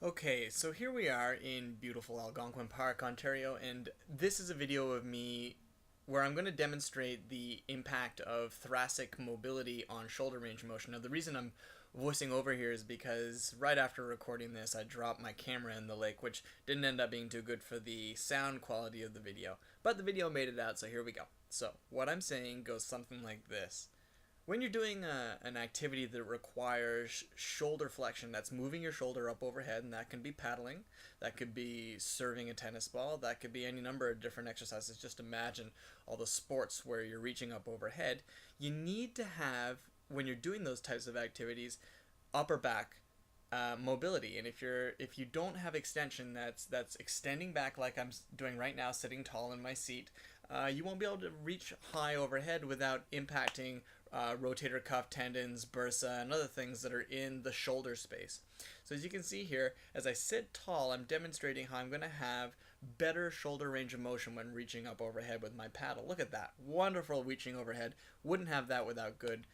Okay, so here we are in beautiful Algonquin Park, Ontario, and this is a video of me where I'm going to demonstrate the impact of thoracic mobility on shoulder range of motion. Now, the reason I'm voicing over here is because right after recording this, I dropped my camera in the lake, which didn't end up being too good for the sound quality of the video. But the video made it out, so here we go. So, what I'm saying goes something like this. When you're doing an activity that requires shoulder flexion, that's moving your shoulder up overhead, and that can be paddling, that could be serving a tennis ball, that could be any number of different exercises. Just imagine all the sports where you're reaching up overhead. You need to have, when you're doing those types of activities, upper back mobility. And if you don't have extension that's extending back like I'm doing right now, sitting tall in my seat, you won't be able to reach high overhead without impacting rotator cuff tendons, bursa, and other things that are in the shoulder space. So as you can see here, as I sit tall, I'm demonstrating how I'm going to have better shoulder range of motion when reaching up overhead with my paddle. Look at that. Wonderful reaching overhead. Wouldn't have that without good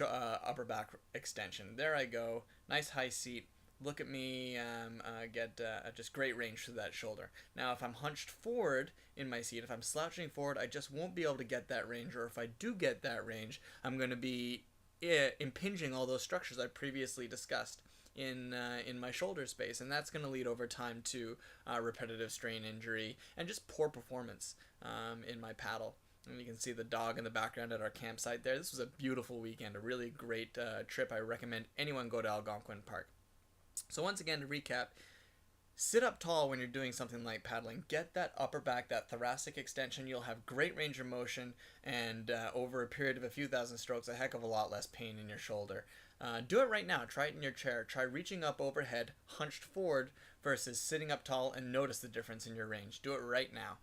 upper back extension. There I go. Nice high seat. Look at me get just great range through that shoulder. Now, if I'm hunched forward in my seat, if I'm slouching forward, I just won't be able to get that range. Or if I do get that range, I'm going to be impinging all those structures I previously discussed in my shoulder space, and that's going to lead over time to repetitive strain injury and just poor performance in my paddle. And you can see the dog in the background at our campsite there. This was a beautiful weekend, a really great trip. I recommend anyone go to Algonquin Park. So once again, to recap, sit up tall when you're doing something like paddling. Get that upper back, that thoracic extension. You'll have great range of motion, and over a period of a few thousand strokes, a heck of a lot less pain in your shoulder. Do it right now. Try it in your chair. Try reaching up overhead, hunched forward, versus sitting up tall, and notice the difference in your range. Do it right now.